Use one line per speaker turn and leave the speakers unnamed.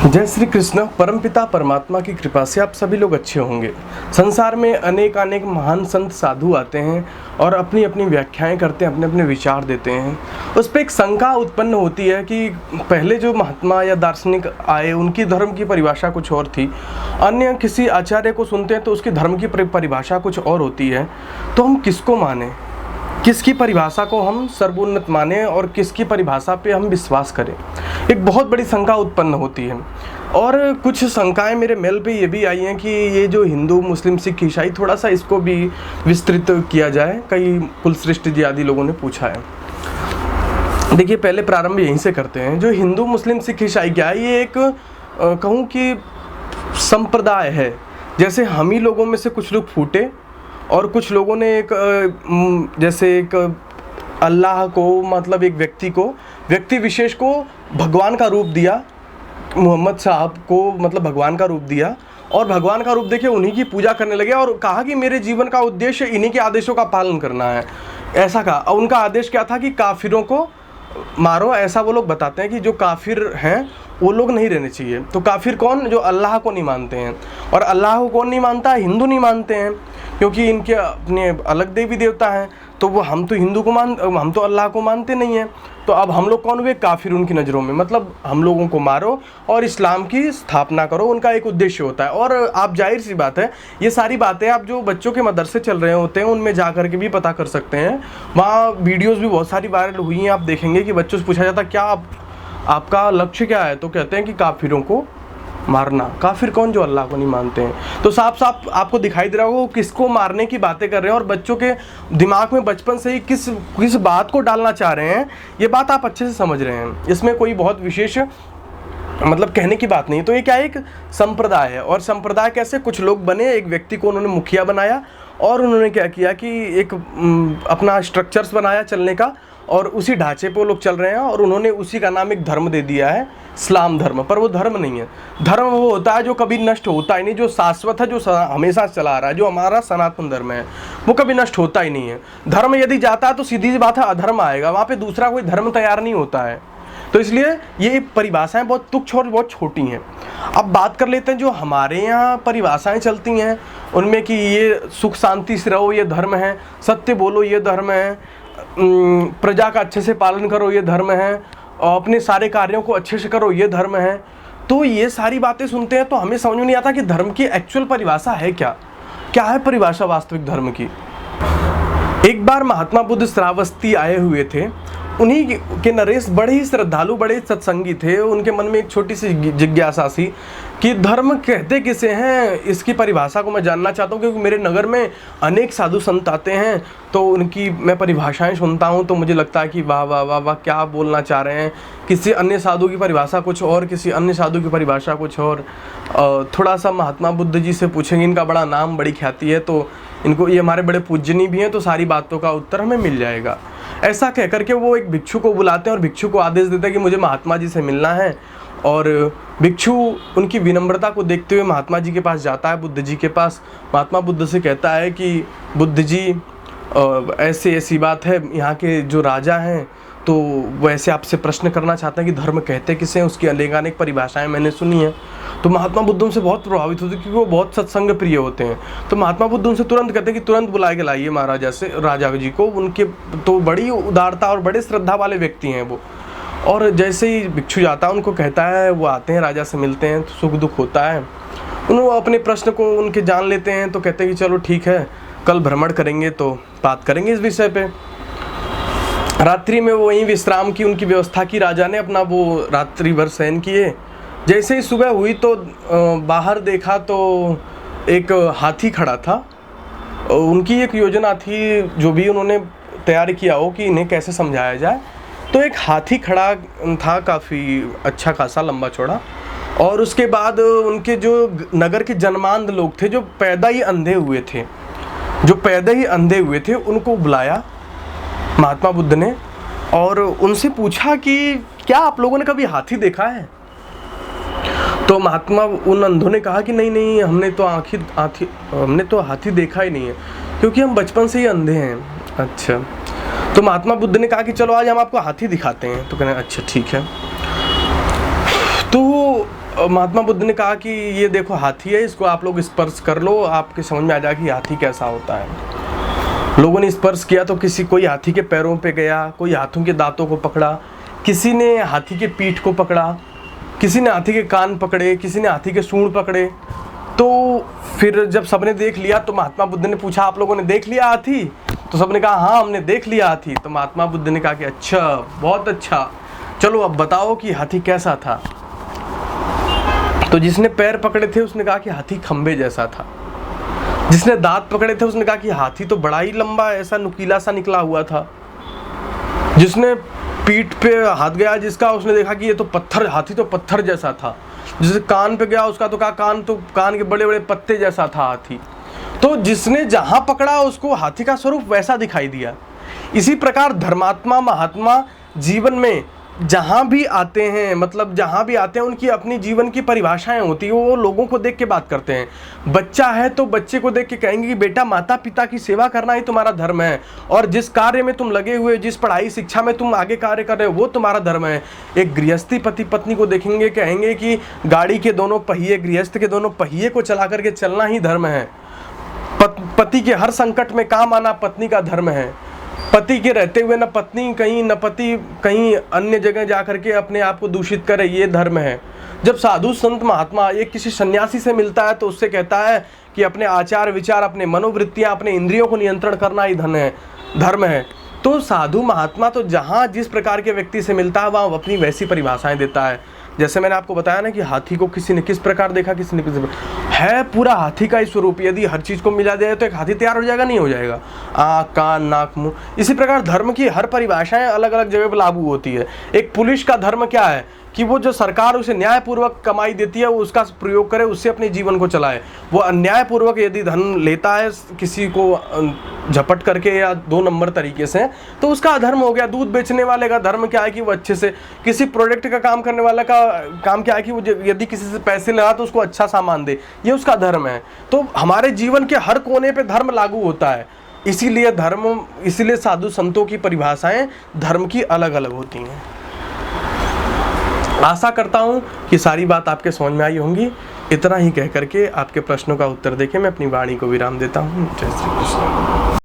जय श्री कृष्ण। परमपिता परमात्मा की कृपा से आप सभी लोग अच्छे होंगे। संसार में अनेक अनेक महान संत साधु आते हैं और अपनी अपनी व्याख्याएं करते हैं, अपने अपने विचार देते हैं। उस पर एक शंका उत्पन्न होती है कि पहले जो महात्मा या दार्शनिक आए उनकी धर्म की परिभाषा कुछ और थी, अन्य किसी आचार्य को सुनते हैं तो उसकी धर्म की परिभाषा कुछ और होती है। तो हम किसको माने, किसकी परिभाषा को हम सर्वोन्नत माने और किसकी परिभाषा पे हम विश्वास करें, एक बहुत बड़ी शंका उत्पन्न होती है। और कुछ शंकाएं मेरे मेल पे ये भी आई हैं कि ये जो हिंदू मुस्लिम सिख ईसाई, थोड़ा सा इसको भी विस्तृत किया जाए। कई कुलश्रेष्ठ जी आदि लोगों ने पूछा है। देखिए, पहले प्रारंभ यहीं से करते हैं। जो हिंदू मुस्लिम सिख ईसाई क्या है, ये एक कहूँ कि संप्रदाय है। जैसे हम ही लोगों में से कुछ लोग फूटे और कुछ लोगों ने एक जैसे एक अल्लाह को, मतलब एक व्यक्ति विशेष को भगवान का रूप दिया, मोहम्मद साहब को मतलब भगवान का रूप दिया, और भगवान का रूप देके उन्हीं की पूजा करने लगे और कहा कि मेरे जीवन का उद्देश्य इन्हीं के आदेशों का पालन करना है। ऐसा कहा। और उनका आदेश क्या था कि काफिरों को मारो। ऐसा वो लोग बताते हैं कि जो काफिर हैं वो लोग नहीं रहने चाहिए। तो काफिर कौन? जो अल्लाह को नहीं मानते हैं। और अल्लाह को कौन नहीं मानता? हिंदू नहीं मानते हैं, क्योंकि इनके अपने अलग देवी देवता हैं। तो वो हम तो अल्लाह को मानते नहीं हैं। तो अब हम लोग कौन हुए? काफिर उनकी नज़रों में। मतलब हम लोगों को मारो और इस्लाम की स्थापना करो, उनका एक उद्देश्य होता है। और आप जाहिर सी बात है, ये सारी बातें आप जो बच्चों के मदरसे चल रहे होते हैं उनमें जा कर के भी पता कर सकते हैं। वहाँ वीडियोज़ भी बहुत सारी वायरल हुई हैं। आप देखेंगे कि बच्चों से पूछा जाता क्या आपका लक्ष्य क्या है, तो कहते हैं कि काफिरों को मारना। काफिर कौन? जो अल्लाह को नहीं मानते हैं। तो साफ साफ आपको दिखाई दे रहा होगा वो किसको मारने की बातें कर रहे हैं और बच्चों के दिमाग में बचपन से ही किस बात को डालना चाह रहे हैं, ये बात आप अच्छे से समझ रहे हैं। इसमें कोई बहुत विशेष मतलब कहने की बात नहीं। तो ये क्या है? एक संप्रदाय है। और संप्रदाय कैसे? कुछ लोग बने, एक व्यक्ति को उन्होंने मुखिया बनाया और उन्होंने क्या किया कि एक अपना स्ट्रक्चर्स बनाया चलने का, और उसी ढांचे पे वो लोग चल रहे हैं और उन्होंने उसी का नाम एक धर्म दे दिया है, इस्लाम धर्म। पर वो धर्म नहीं है। धर्म वो होता है जो कभी नष्ट होता ही नहीं, जो शाश्वत है, जो हमेशा चला आ रहा है, जो हमारा सनातन धर्म है, वो कभी नष्ट होता ही नहीं है। धर्म यदि जाता है तो सीधी सी बात है अधर्म आएगा, वहाँ पे दूसरा कोई धर्म तैयार नहीं होता है। तो इसलिए ये परिभाषाएं बहुत तुच्छ और बहुत छोटी हैं। अब बात कर लेते हैं जो हमारे यहाँ परिभाषाएं चलती हैं उनमें कि ये सुख शांति से रहो ये धर्म है, सत्य बोलो ये धर्म है, प्रजा का अच्छे से पालन करो ये धर्म है, और अपने सारे कार्यों को अच्छे से करो ये धर्म है। तो ये सारी बातें सुनते हैं तो हमें समझ में नहीं आता कि धर्म की एक्चुअल परिभाषा है क्या है परिभाषा वास्तविक धर्म की। एक बार महात्मा बुद्ध श्रावस्ती आए हुए थे। उन्हीं के नरेश बड़े ही श्रद्धालु, बड़े सत्संगी थे। उनके मन में एक छोटी सी जिज्ञासा सी कि धर्म कहते किसे हैं, इसकी परिभाषा को मैं जानना चाहता हूँ, क्योंकि मेरे नगर में अनेक साधु संत आते हैं तो उनकी मैं परिभाषाएं सुनता हूँ तो मुझे लगता है कि वाह वाह वाह वाह क्या बोलना चाह रहे हैं। किसी अन्य साधु की परिभाषा कुछ और, किसी अन्य साधु की परिभाषा कुछ और। थोड़ा सा महात्मा बुद्ध जी से पूछेंगे, इनका बड़ा नाम बड़ी ख्याति है तो इनको, ये हमारे बड़े पूजनीय भी हैं, तो सारी बातों का उत्तर हमें मिल जाएगा। ऐसा कह करके वो एक भिक्षु को बुलाते हैं और भिक्षु को आदेश देते हैं कि मुझे महात्मा जी से मिलना है। और भिक्षु उनकी विनम्रता को देखते हुए महात्मा जी के पास जाता है, बुद्ध जी के पास। महात्मा बुद्ध से कहता है कि बुद्ध जी ऐसी बात है, यहाँ के जो राजा हैं तो वो ऐसे आपसे प्रश्न करना चाहते हैं कि धर्म कहते किसे हैं, उसकी अनेक परिभाषाएं मैंने सुनी हैं। तो महात्मा बुद्ध उनसे बहुत प्रभावित होते हैं क्योंकि वो बहुत सत्संग प्रिय होते हैं। तो महात्मा बुद्ध उनसे तुरंत कहते हैं कि तुरंत बुला के लाइए महाराजा से, राजा जी को। उनके तो बड़ी उदारता और बड़े श्रद्धा वाले व्यक्ति हैं वो। और जैसे ही भिक्षु जाता है उनको कहता है, वो आते हैं राजा से मिलते हैं तो सुख दुख होता है। उन्होंने अपने प्रश्न को उनके जान लेते हैं तो कहते हैं कि चलो ठीक है, कल भ्रमण करेंगे तो बात करेंगे इस विषय पे। रात्रि में वो वहीं विश्राम की उनकी व्यवस्था की राजा ने, अपना वो रात्रि भर शयन किए। जैसे ही सुबह हुई तो बाहर देखा तो एक हाथी खड़ा था। उनकी एक योजना थी, जो भी उन्होंने तैयार किया हो कि इन्हें कैसे समझाया जाए। तो एक हाथी खड़ा था, काफ़ी अच्छा खासा लंबा चौड़ा। और उसके बाद उनके जो नगर के जन्मांध लोग थे, जो पैदा ही अंधे हुए थे, उनको बुलाया महात्मा बुद्ध ने और उनसे पूछा कि क्या आप लोगों ने कभी हाथी देखा है? तो महात्मा उन अंधों ने कहा कि नहीं, हमने तो हाथी देखा ही नहीं है, क्योंकि हम बचपन से ही अंधे हैं। अच्छा। तो महात्मा बुद्ध ने कहा कि चलो आज हम आपको हाथी दिखाते हैं। तो कहने अच्छा ठीक है। तो महात्मा बुद्ध ने कहा कि ये देखो हाथी है, इसको आप लोग स्पर्श कर लो, आपके समझ में आ जाएगा कि हाथी कैसा होता है। लोगों ने स्पर्श किया तो कोई हाथी के पैरों पे गया, कोई हाथों के दांतों को पकड़ा, किसी ने हाथी के पीठ को पकड़ा, किसी ने हाथी के कान पकड़े, किसी ने हाथी के सूंड पकड़े। तो फिर जब सबने देख लिया तो महात्मा बुद्ध ने पूछा, आप लोगों ने देख लिया हाथी? तो सबने कहा हाँ हमने देख लिया हाथी। तो महात्मा बुद्ध ने कहा कि अच्छा, बहुत अच्छा, चलो अब बताओ कि हाथी कैसा था। तो जिसने पैर पकड़े थे उसने कहा कि हाथी खंबे जैसा था। जिसने दांत पकड़े थे उसने कहा कि हाथी तो बड़ा ही लंबा ऐसा नुकीला सा निकला हुआ था। जिसने पीठ पे हाथ गया जिसका, उसने देखा कि ये तो पत्थर, हाथी तो पत्थर जैसा था। जिसे कान पे गया उसका तो कहा कान के बड़े बड़े पत्ते जैसा था हाथी। तो जिसने जहां पकड़ा उसको हाथी का स्वरूप वैसा दिखाई दिया। इसी प्रकार धर्मात्मा महात्मा जीवन में जहां भी आते हैं, मतलब जहां भी आते हैं उनकी अपनी जीवन की परिभाषाएं होती है। वो लोगों को देख के बात करते हैं। बच्चा है तो बच्चे को देख के कहेंगे कि बेटा माता पिता की सेवा करना ही तुम्हारा धर्म है, और जिस कार्य में तुम लगे हुए, जिस पढ़ाई शिक्षा में तुम आगे कार्य कर रहे हो वो तुम्हारा धर्म है। एक गृहस्थी पति पत्नी को देखेंगे, कहेंगे कि गाड़ी के दोनों पहिए, गृहस्थ के दोनों पहिए को चला करके चलना ही धर्म है। पति के हर संकट में काम आना पत्नी का धर्म है। पति के रहते हुए न पत्नी कहीं, न पति कहीं अन्य जगह जा करके अपने आप को दूषित करे, ये धर्म है। जब साधु संत महात्मा एक किसी सन्यासी से मिलता है तो उससे कहता है कि अपने आचार विचार, अपने मनोवृत्तियां, अपने इंद्रियों को नियंत्रण करना ही धर्म है। तो साधु महात्मा तो जहाँ जिस प्रकार के व्यक्ति से मिलता है वहाँ अपनी वैसी परिभाषाएं देता है। जैसे मैंने आपको बताया ना कि हाथी को किसी ने किस प्रकार देखा, किसी ने किस है पूरा हाथी का ही स्वरूप। यदि हर चीज़ को मिला जाए तो एक हाथी तैयार हो जाएगा? नहीं हो जाएगा। आँख, कान, नाक, मुंह। इसी प्रकार धर्म की हर परिभाषाएं अलग अलग जगह पर लागू होती है। एक पुलिस का धर्म क्या है कि वो जो सरकार उसे न्यायपूर्वक कमाई देती है वो उसका प्रयोग करे, उससे अपने जीवन को चलाए। वो अन्यायपूर्वक यदि धन लेता है किसी को झपट करके या 2 नंबर तरीके से, तो उसका अधर्म हो गया। दूध बेचने वाले का धर्म क्या है कि वो अच्छे से, किसी प्रोडक्ट का काम करने वाला का काम क्या है कि वो यदि किसी से पैसे लगा तो उसको अच्छा सामान दे, ये उसका धर्म है। तो हमारे जीवन के हर कोने पे धर्म लागू होता है। इसीलिए साधु संतों की परिभाषाएं धर्म की अलग अलग होती हैं। आशा करता हूँ कि सारी बात आपके समझ में आई होंगी। इतना ही कह करके आपके प्रश्नों का उत्तर देके मैं अपनी वाणी को विराम देता हूँ। जय श्री कृष्ण।